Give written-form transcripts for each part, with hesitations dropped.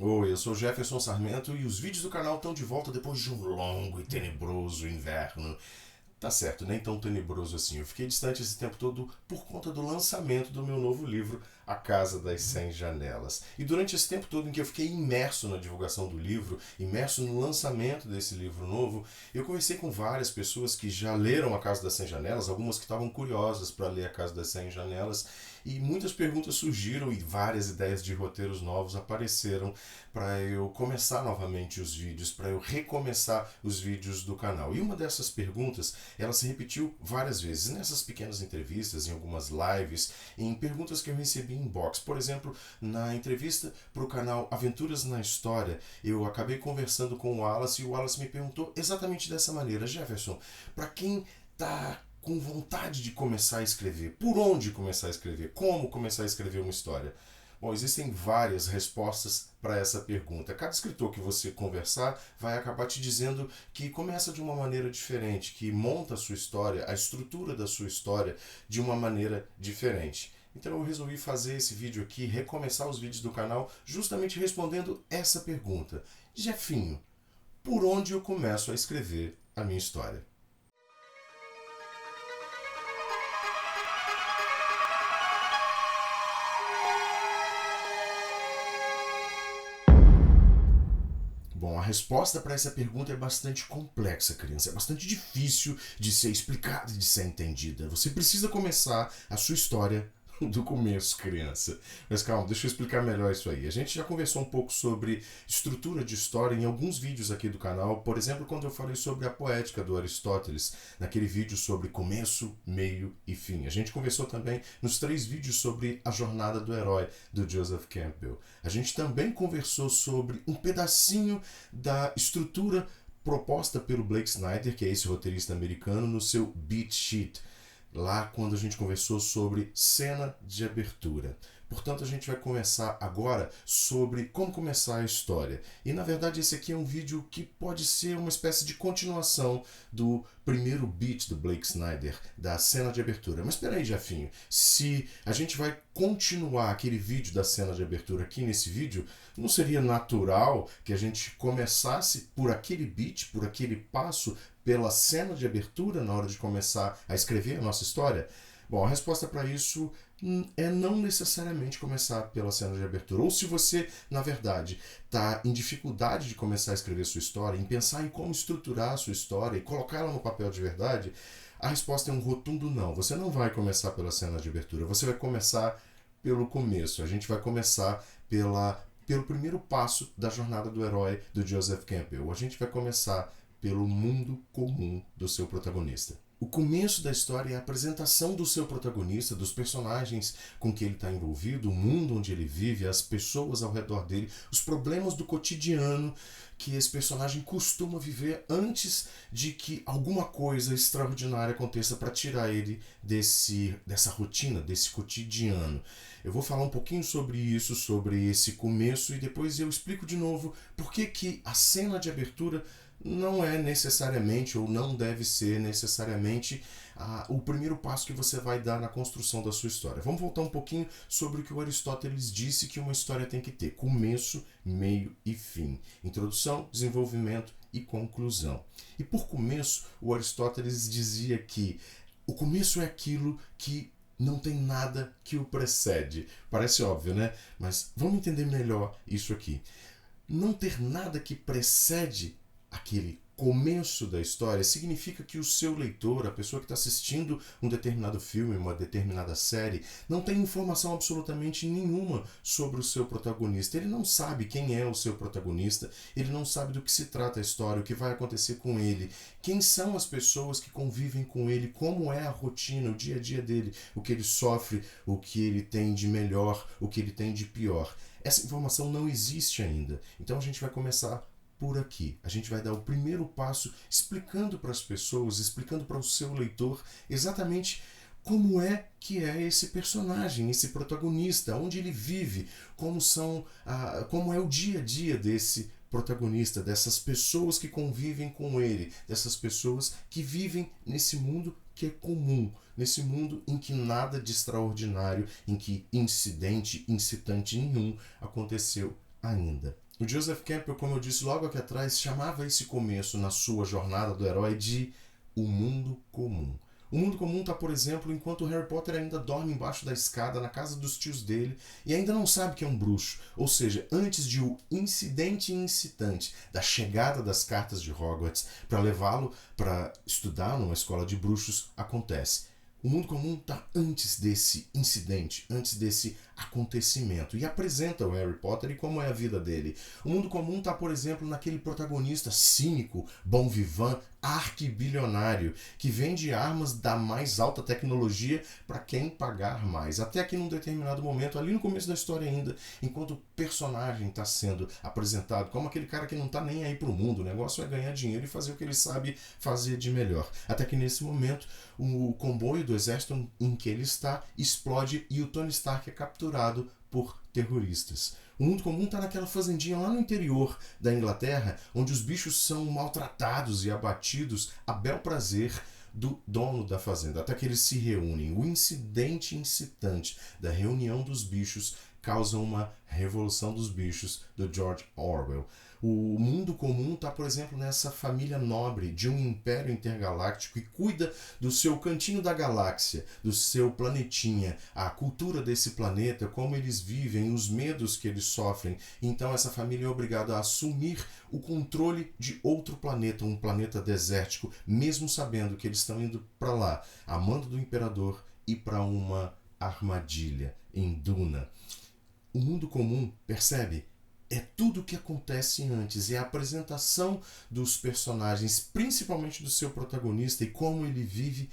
Oi, eu sou Jefferson Sarmento e os vídeos do canal estão de volta depois de um longo e tenebroso inverno. Tá certo, nem tão tenebroso assim. Eu fiquei distante esse tempo todo por conta do lançamento do meu novo livro, A Casa das 100 Janelas. E durante esse tempo todo em que eu fiquei imerso na divulgação do livro, imerso no lançamento desse livro novo, eu conversei com várias pessoas que já leram A Casa das 100 Janelas, algumas que estavam curiosas para ler A Casa das 100 Janelas, e muitas perguntas surgiram e várias ideias de roteiros novos apareceram para eu começar novamente os vídeos, para eu recomeçar os vídeos do canal. E uma dessas perguntas, ela se repetiu várias vezes nessas pequenas entrevistas, em algumas lives, em perguntas que eu recebi em inbox. Por exemplo, na entrevista para o canal Aventuras na História, eu acabei conversando com o Wallace e o Wallace me perguntou exatamente dessa maneira: Jefferson, para quem está com vontade de começar a escrever, por onde começar a escrever, como começar a escrever uma história? Bom, existem várias respostas para essa pergunta. Cada escritor que você conversar vai acabar te dizendo que começa de uma maneira diferente, que monta a sua história, a estrutura da sua história de uma maneira diferente. Então eu resolvi fazer esse vídeo aqui, recomeçar os vídeos do canal, justamente respondendo essa pergunta. Jefinho, por onde eu começo a escrever a minha história? Bom, a resposta para essa pergunta é bastante complexa, criança. É bastante difícil de ser explicada e de ser entendida. Você precisa começar a sua história do começo, criança. Mas calma, deixa eu explicar melhor isso aí. A gente já conversou um pouco sobre estrutura de história em alguns vídeos aqui do canal. Por exemplo, quando eu falei sobre a poética do Aristóteles, naquele vídeo sobre começo, meio e fim. A gente conversou também nos 3 vídeos sobre a jornada do herói, do Joseph Campbell. A gente também conversou sobre um pedacinho da estrutura proposta pelo Blake Snyder, que é esse roteirista americano, no seu Beat Sheet, lá quando a gente conversou sobre cena de abertura. Portanto, a gente vai começar agora sobre como começar a história. E, na verdade, esse aqui é um vídeo que pode ser uma espécie de continuação do primeiro beat do Blake Snyder, da cena de abertura. Mas espera aí, Jefinho, se a gente vai continuar aquele vídeo da cena de abertura aqui nesse vídeo, não seria natural que a gente começasse por aquele beat, por aquele passo, pela cena de abertura na hora de começar a escrever a nossa história? Bom, a resposta para isso é não necessariamente começar pela cena de abertura. Ou se você, na verdade, está em dificuldade de começar a escrever sua história, em pensar em como estruturar a sua história e colocá-la no papel de verdade, a resposta é um rotundo não. Você não vai começar pela cena de abertura, você vai começar pelo começo. A gente vai começar pelo primeiro passo da jornada do herói do Joseph Campbell. A gente vai começar pelo mundo comum do seu protagonista. O começo da história é a apresentação do seu protagonista, dos personagens com que ele está envolvido, o mundo onde ele vive, as pessoas ao redor dele, os problemas do cotidiano que esse personagem costuma viver antes de que alguma coisa extraordinária aconteça para tirar ele dessa rotina, desse cotidiano. Eu vou falar um pouquinho sobre isso, sobre esse começo, e depois eu explico de novo por que a cena de abertura não é necessariamente, ou não deve ser necessariamente, o primeiro passo que você vai dar na construção da sua história. Vamos voltar um pouquinho sobre o que o Aristóteles disse que uma história tem que ter: começo, meio e fim. Introdução, desenvolvimento e conclusão. E por começo, o Aristóteles dizia que o começo é aquilo que não tem nada que o precede. Parece óbvio, né? Mas vamos entender melhor isso aqui. Não ter nada que precede aquele começo da história significa que o seu leitor, a pessoa que está assistindo um determinado filme, uma determinada série, não tem informação absolutamente nenhuma sobre o seu protagonista. Ele não sabe quem é o seu protagonista, ele não sabe do que se trata a história, o que vai acontecer com ele, quem são as pessoas que convivem com ele, como é a rotina, o dia a dia dele, o que ele sofre, o que ele tem de melhor, o que ele tem de pior. Essa informação não existe ainda. Então a gente vai começar por aqui. A gente vai dar o primeiro passo explicando para as pessoas, explicando para o seu leitor exatamente como é que é esse personagem, esse protagonista, onde ele vive, como é o dia a dia desse protagonista, dessas pessoas que convivem com ele, dessas pessoas que vivem nesse mundo que é comum, nesse mundo em que nada de extraordinário, em que incidente, incitante nenhum aconteceu ainda. O Joseph Campbell, como eu disse logo aqui atrás, chamava esse começo na sua jornada do herói de o mundo comum. O mundo comum está, por exemplo, enquanto o Harry Potter ainda dorme embaixo da escada na casa dos tios dele e ainda não sabe que é um bruxo. Ou seja, antes de o incidente incitante da chegada das cartas de Hogwarts para levá-lo para estudar numa escola de bruxos acontece. O mundo comum está antes desse incidente, antes desse acontecimento, e apresenta o Harry Potter e como é a vida dele. O mundo comum está, por exemplo, naquele protagonista cínico, bom vivant, arquibilionário, que vende armas da mais alta tecnologia para quem pagar mais. Até que num determinado momento, ali no começo da história ainda, enquanto o personagem está sendo apresentado como aquele cara que não está nem aí pro mundo, o negócio é ganhar dinheiro e fazer o que ele sabe fazer de melhor. Até que nesse momento, o comboio do exército em que ele está explode e o Tony Stark é capturado por terroristas. O mundo comum está naquela fazendinha lá no interior da Inglaterra, onde os bichos são maltratados e abatidos a bel prazer do dono da fazenda, até que eles se reúnem. O incidente incitante da reunião dos bichos causa uma revolução dos bichos do George Orwell. O mundo comum está, por exemplo, nessa família nobre de um império intergaláctico que cuida do seu cantinho da galáxia, do seu planetinha, a cultura desse planeta, como eles vivem, os medos que eles sofrem. Então essa família é obrigada a assumir o controle de outro planeta, um planeta desértico, mesmo sabendo que eles estão indo para lá, a mando do imperador e para uma armadilha em Duna. O mundo comum, percebe? É tudo o que acontece antes, é a apresentação dos personagens, principalmente do seu protagonista e como ele vive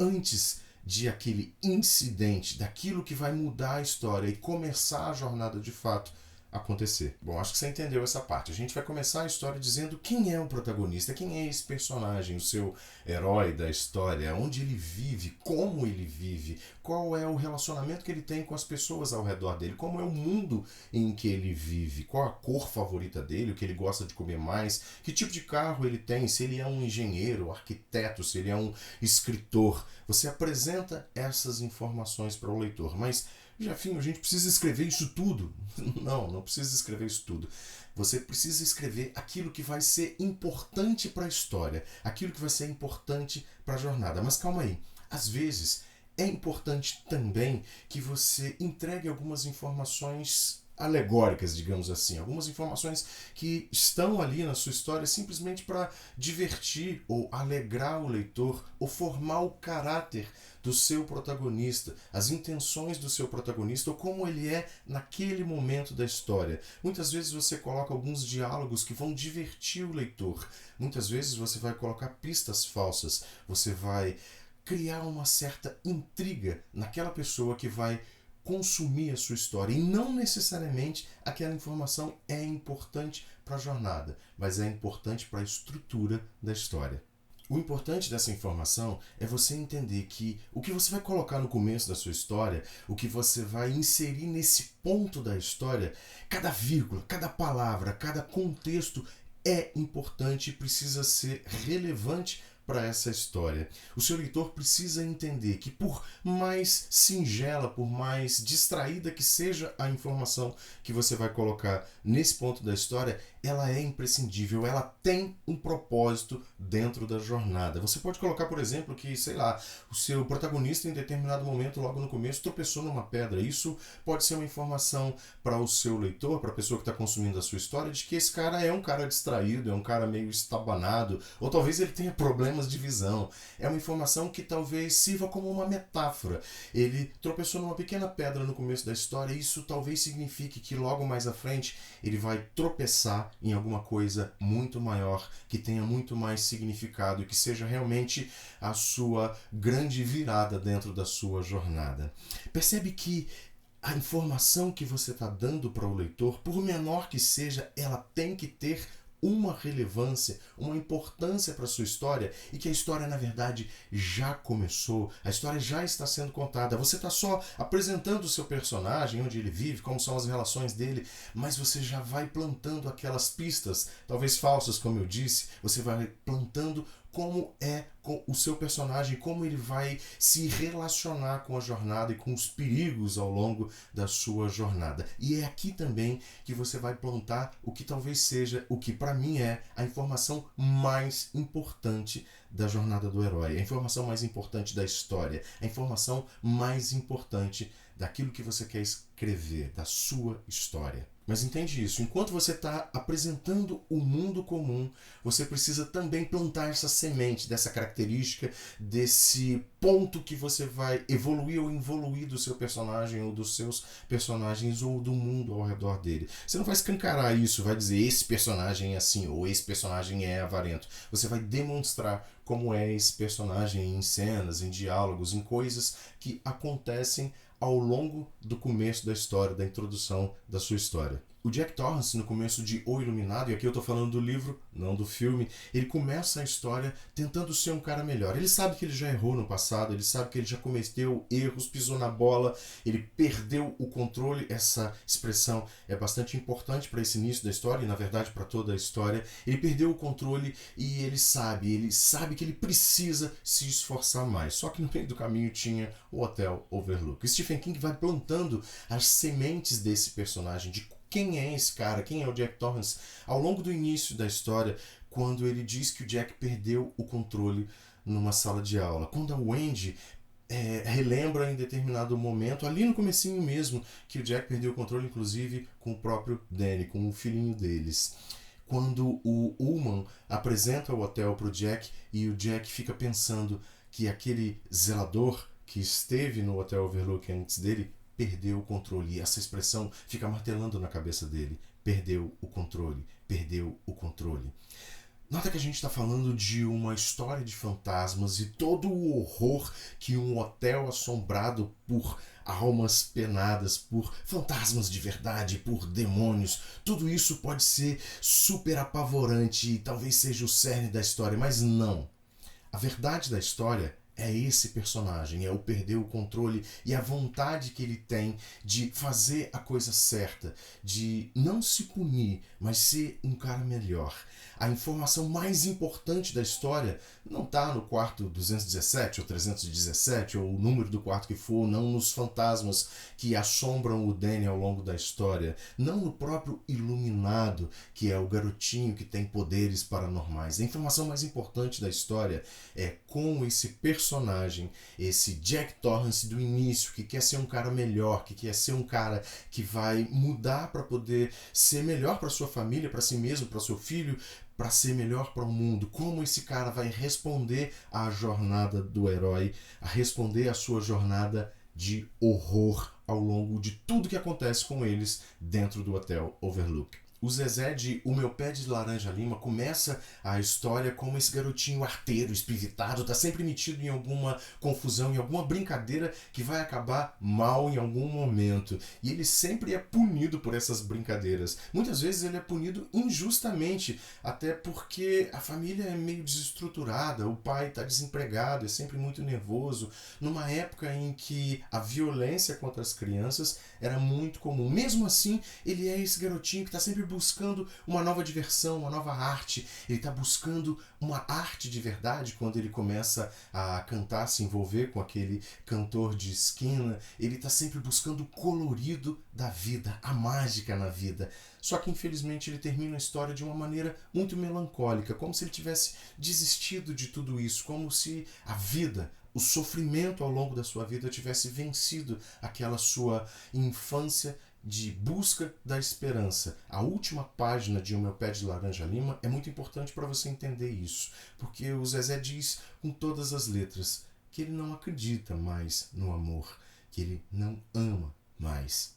antes de aquele incidente, daquilo que vai mudar a história e começar a jornada de fato acontecer. Bom, acho que você entendeu essa parte. A gente vai começar a história dizendo quem é o protagonista, quem é esse personagem, o seu herói da história, onde ele vive, como ele vive, qual é o relacionamento que ele tem com as pessoas ao redor dele, como é o mundo em que ele vive, qual a cor favorita dele, o que ele gosta de comer mais, que tipo de carro ele tem, se ele é um engenheiro, arquiteto, se ele é um escritor. Você apresenta essas informações para o leitor, mas Jefinho, a gente precisa escrever isso tudo. Não precisa escrever isso tudo. Você precisa escrever aquilo que vai ser importante para a história, aquilo que vai ser importante para a jornada. Mas calma aí, às vezes é importante também que você entregue algumas informações alegóricas, digamos assim, algumas informações que estão ali na sua história simplesmente para divertir ou alegrar o leitor ou formar o caráter do seu protagonista, as intenções do seu protagonista ou como ele é naquele momento da história. Muitas vezes você coloca alguns diálogos que vão divertir o leitor. Muitas vezes você vai colocar pistas falsas. Você vai criar uma certa intriga naquela pessoa que vai consumir a sua história. E não necessariamente aquela informação é importante para a jornada, mas é importante para a estrutura da história. O importante dessa informação é você entender que o que você vai colocar no começo da sua história, o que você vai inserir nesse ponto da história, cada vírgula, cada palavra, cada contexto é importante e precisa ser relevante para essa história. O seu leitor precisa entender que por mais singela, por mais distraída que seja a informação que você vai colocar nesse ponto da história, ela é imprescindível, ela tem um propósito dentro da jornada. Você pode colocar, por exemplo, que, sei lá, o seu protagonista em determinado momento, logo no começo, tropeçou numa pedra. Isso pode ser uma informação para o seu leitor, para a pessoa que está consumindo a sua história, de que esse cara é um cara distraído, é um cara meio estabanado, ou talvez ele tenha problemas de visão. É uma informação que talvez sirva como uma metáfora. Ele tropeçou numa pequena pedra no começo da história e isso talvez signifique que logo mais à frente ele vai tropeçar em alguma coisa muito maior, que tenha muito mais significado e que seja realmente a sua grande virada dentro da sua jornada. Percebe que a informação que você está dando para o leitor, por menor que seja, ela tem que ter uma relevância, uma importância para a sua história e que a história, na verdade, já começou, a história já está sendo contada. Você está só apresentando o seu personagem, onde ele vive, como são as relações dele, mas você já vai plantando aquelas pistas, talvez falsas, como eu disse, você vai plantando como é com o seu personagem, como ele vai se relacionar com a jornada e com os perigos ao longo da sua jornada. E é aqui também que você vai plantar o que talvez seja, o que para mim é a informação mais importante da jornada do herói, a informação mais importante da história, a informação mais importante daquilo que você quer escrever, da sua história. Mas entende isso, enquanto você está apresentando o mundo comum, você precisa também plantar essa semente, dessa característica, desse ponto que você vai evoluir ou involuir do seu personagem, ou dos seus personagens, ou do mundo ao redor dele. Você não vai escancarar isso, vai dizer esse personagem é assim, ou esse personagem é avarento. Você vai demonstrar como é esse personagem em cenas, em diálogos, em coisas que acontecem ao longo do começo da história, da introdução da sua história. O Jack Torrance, no começo de O Iluminado, e aqui eu estou falando do livro, não do filme, ele começa a história tentando ser um cara melhor. Ele sabe que ele já errou no passado, ele sabe que ele já cometeu erros, pisou na bola, ele perdeu o controle. Essa expressão é bastante importante para esse início da história e, na verdade, para toda a história. Ele perdeu o controle e ele sabe que ele precisa se esforçar mais. Só que no meio do caminho tinha o Hotel Overlook. Stephen King vai plantando as sementes desse personagem, de quem é esse cara, quem é o Jack Torrance, ao longo do início da história, quando ele diz que o Jack perdeu o controle numa sala de aula. Quando a Wendy relembra em determinado momento, ali no comecinho mesmo, que o Jack perdeu o controle, inclusive, com o próprio Danny, com o filhinho deles. Quando o Ullman apresenta o hotel para o Jack e o Jack fica pensando que aquele zelador que esteve no Hotel Overlook antes dele perdeu o controle. E essa expressão fica martelando na cabeça dele. Perdeu o controle. Perdeu o controle. Nota que a gente está falando de uma história de fantasmas e todo o horror que um hotel assombrado por almas penadas, por fantasmas de verdade, por demônios, tudo isso pode ser super apavorante e talvez seja o cerne da história, mas não. A verdade da história é esse personagem, é o perder o controle e a vontade que ele tem de fazer a coisa certa, de não se punir, mas ser um cara melhor. A informação mais importante da história não está no quarto 217 ou 317, ou o número do quarto que for, não nos fantasmas que assombram o Danny ao longo da história, não no próprio Iluminado, que é o garotinho que tem poderes paranormais. A informação mais importante da história é como esse personagem, esse Jack Torrance do início, que quer ser um cara melhor, que quer ser um cara que vai mudar para poder ser melhor para sua família, para si mesmo, para seu filho, para ser melhor para o mundo, como esse cara vai responder à jornada do herói, a responder à sua jornada de horror ao longo de tudo que acontece com eles dentro do Hotel Overlook. O Zezé de O Meu Pé de Laranja Lima começa a história como esse garotinho arteiro, espiritado, está sempre metido em alguma confusão, em alguma brincadeira que vai acabar mal em algum momento. E ele sempre é punido por essas brincadeiras. Muitas vezes ele é punido injustamente, até porque a família é meio desestruturada, o pai está desempregado, é sempre muito nervoso, numa época em que a violência contra as crianças era muito comum. Mesmo assim, ele é esse garotinho que está sempre buscando uma nova diversão, uma nova arte. Ele está buscando uma arte de verdade quando ele começa a cantar, se envolver com aquele cantor de esquina. Ele está sempre buscando o colorido da vida, a mágica na vida. Só que infelizmente ele termina a história de uma maneira muito melancólica, como se ele tivesse desistido de tudo isso, como se a vida, o sofrimento ao longo da sua vida tivesse vencido aquela sua infância de busca da esperança. A última página de O Meu Pé de Laranja Lima é muito importante para você entender isso, porque o Zezé diz com todas as letras que ele não acredita mais no amor, que ele não ama mais.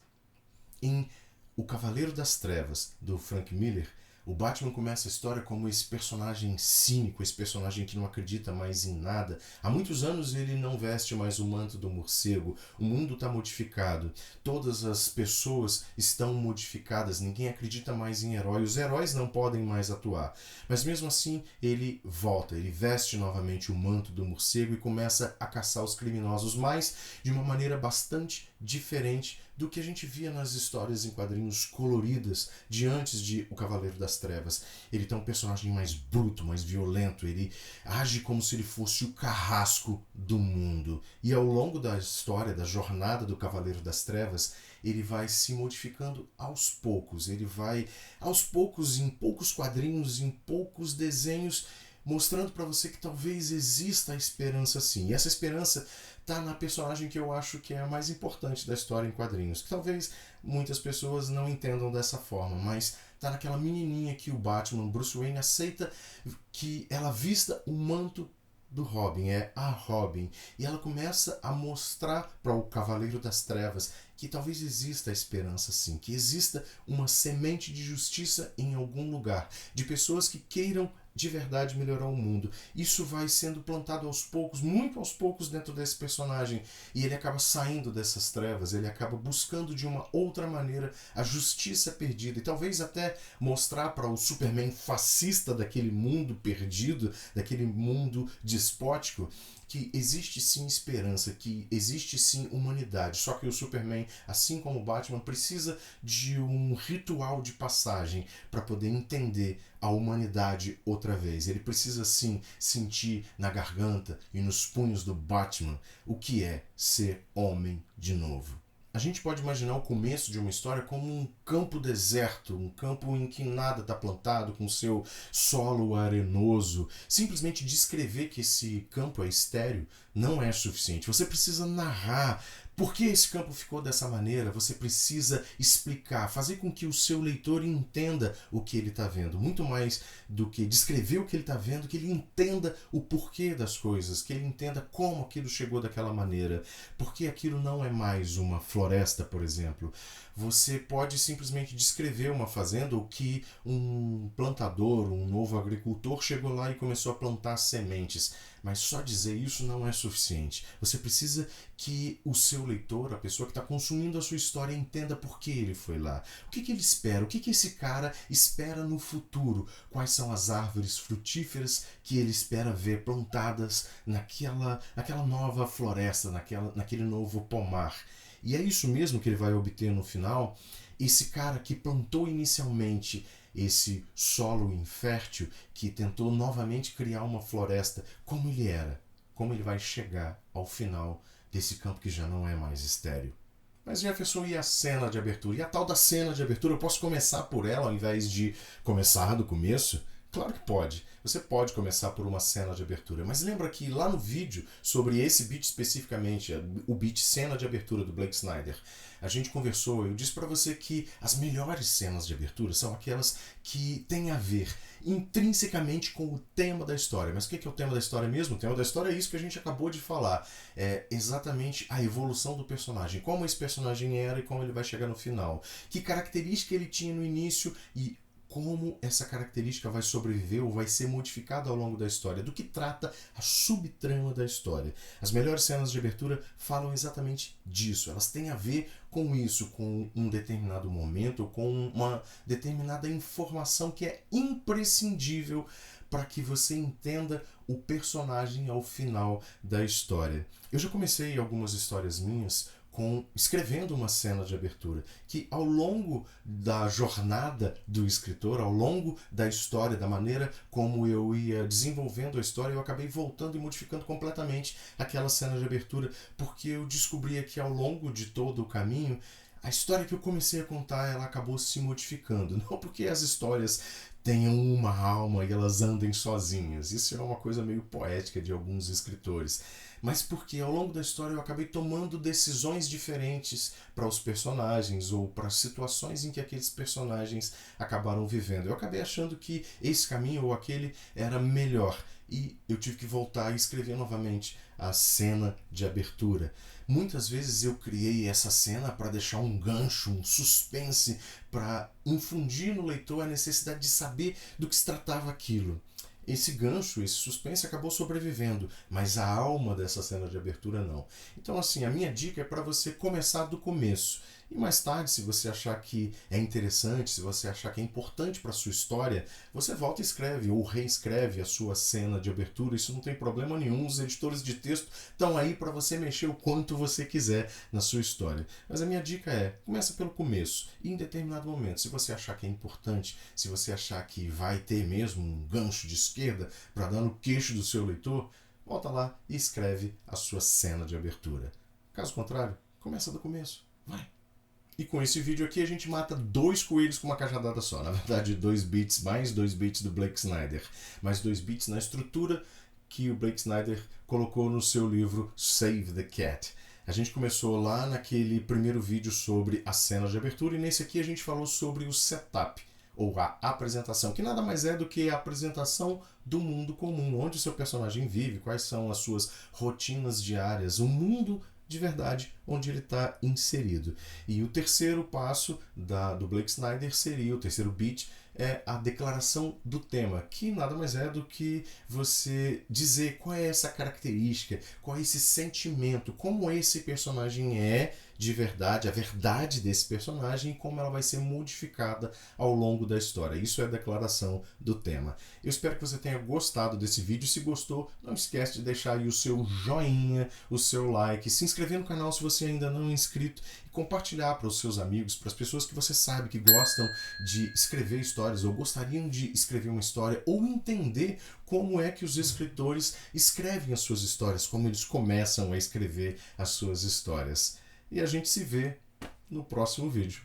Em O Cavaleiro das Trevas, do Frank Miller, o Batman começa a história como esse personagem cínico, esse personagem que não acredita mais em nada. Há muitos anos ele não veste mais o manto do morcego. O mundo está modificado. Todas as pessoas estão modificadas. Ninguém acredita mais em herói. Os heróis não podem mais atuar. Mas mesmo assim ele volta. Ele veste novamente o manto do morcego e começa a caçar os criminosos, mas de uma maneira bastante diferente do que a gente via nas histórias em quadrinhos coloridas de antes de O Cavaleiro das Trevas. Ele tem um personagem mais bruto, mais violento, ele age como se ele fosse o carrasco do mundo. E ao longo da história, da jornada do Cavaleiro das Trevas, ele vai se modificando aos poucos. Ele vai, aos poucos, em poucos quadrinhos, em poucos desenhos, mostrando para você que talvez exista a esperança sim. E essa esperança tá na personagem que eu acho que é a mais importante da história em quadrinhos, que talvez muitas pessoas não entendam dessa forma, mas tá naquela menininha que o Batman, Bruce Wayne, aceita que ela vista o manto do Robin, é a Robin, e ela começa a mostrar para o Cavaleiro das Trevas que talvez exista a esperança sim, que exista uma semente de justiça em algum lugar, de pessoas que queiram de verdade melhorar o mundo. Isso vai sendo plantado aos poucos, muito aos poucos dentro desse personagem, e ele acaba saindo dessas trevas, ele acaba buscando de uma outra maneira a justiça perdida, e talvez até mostrar para o Superman fascista daquele mundo perdido, daquele mundo despótico, que existe sim esperança, que existe sim humanidade. Só que o Superman, assim como o Batman, precisa de um ritual de passagem para poder entender a humanidade outra vez. Ele precisa sim sentir na garganta e nos punhos do Batman o que é ser homem de novo. A gente pode imaginar o começo de uma história como um campo deserto, um campo em que nada está plantado, com seu solo arenoso. Simplesmente descrever que esse campo é estéril não é suficiente. Você precisa narrar por que esse campo ficou dessa maneira. Você precisa explicar, fazer com que o seu leitor entenda o que ele está vendo. Muito mais do que descrever o que ele está vendo, que ele entenda o porquê das coisas, que ele entenda como aquilo chegou daquela maneira. Porque aquilo não é mais uma floresta, por exemplo. Você pode simplesmente descrever uma fazenda ou que um plantador, um novo agricultor chegou lá e começou a plantar sementes. Mas só dizer isso não é suficiente. Você precisa que o seu leitor, a pessoa que está consumindo a sua história, entenda por que ele foi lá. O que ele espera? O que esse cara espera no futuro? Quais são as árvores frutíferas que ele espera ver plantadas naquela nova floresta, naquele novo pomar? E é isso mesmo que ele vai obter no final. Esse cara que plantou inicialmente esse solo infértil, que tentou novamente criar uma floresta, como ele era, como ele vai chegar ao final desse campo que já não é mais estéril. Mas Jefferson, e a cena de abertura? E a tal da cena de abertura, eu posso começar por ela ao invés de começar do começo? Claro que pode. Você pode começar por uma cena de abertura, mas lembra que lá no vídeo, sobre esse beat especificamente, o beat cena de abertura do Blake Snyder, a gente conversou, eu disse para você que as melhores cenas de abertura são aquelas que têm a ver intrinsecamente com o tema da história. Mas o que é o tema da história mesmo? O tema da história é isso que a gente acabou de falar. É exatamente a evolução do personagem. Como esse personagem era e como ele vai chegar no final. Que característica ele tinha no início e como essa característica vai sobreviver ou vai ser modificada ao longo da história, do que trata a subtrama da história. As melhores cenas de abertura falam exatamente disso, elas têm a ver com isso, com um determinado momento, com uma determinada informação que é imprescindível para que você entenda o personagem ao final da história. Eu já comecei algumas histórias minhas escrevendo uma cena de abertura, que ao longo da jornada do escritor, ao longo da história, da maneira como eu ia desenvolvendo a história, eu acabei voltando e modificando completamente aquela cena de abertura, porque eu descobria que ao longo de todo o caminho, a história que eu comecei a contar, ela acabou se modificando. Não porque as histórias tenham uma alma e elas andem sozinhas. Isso é uma coisa meio poética de alguns escritores. Mas porque ao longo da história eu acabei tomando decisões diferentes para os personagens ou para as situações em que aqueles personagens acabaram vivendo. Eu acabei achando que esse caminho ou aquele era melhor e eu tive que voltar e escrever novamente a cena de abertura. Muitas vezes eu criei essa cena para deixar um gancho, um suspense, para infundir no leitor a necessidade de saber do que se tratava aquilo. Esse gancho, esse suspense acabou sobrevivendo, mas a alma dessa cena de abertura não. Então assim, a minha dica é para você começar do começo E mais tarde, se você achar que é interessante, se você achar que é importante para a sua história, você volta e escreve ou reescreve a sua cena de abertura. Isso não tem problema nenhum. Os editores de texto estão aí para você mexer o quanto você quiser na sua história. Mas a minha dica é, começa pelo começo. E em determinado momento, se você achar que é importante, se você achar que vai ter mesmo um gancho de esquerda para dar no queixo do seu leitor, volta lá e escreve a sua cena de abertura. Caso contrário, começa do começo. Vai! E com esse vídeo aqui a gente mata 2 coelhos com uma cajadada só. Na verdade, 2 beats mais 2 beats do Blake Snyder. Mais 2 beats na estrutura que o Blake Snyder colocou no seu livro Save the Cat. A gente começou lá naquele primeiro vídeo sobre a cena de abertura e nesse aqui a gente falou sobre o setup, ou a apresentação, que nada mais é do que a apresentação do mundo comum, onde o seu personagem vive, quais são as suas rotinas diárias, o mundo de verdade onde ele está inserido. E o terceiro passo do Blake Snyder seria, o terceiro beat, é a declaração do tema, que nada mais é do que você dizer qual é essa característica, qual é esse sentimento, como esse personagem é de verdade, a verdade desse personagem e como ela vai ser modificada ao longo da história. Isso é a declaração do tema. Eu espero que você tenha gostado desse vídeo. Se gostou, não esquece de deixar aí o seu joinha, o seu like, se inscrever no canal se você ainda não é inscrito e compartilhar para os seus amigos, para as pessoas que você sabe que gostam de escrever histórias ou gostariam de escrever uma história ou entender como é que os escritores escrevem as suas histórias, como eles começam a escrever as suas histórias. E a gente se vê no próximo vídeo.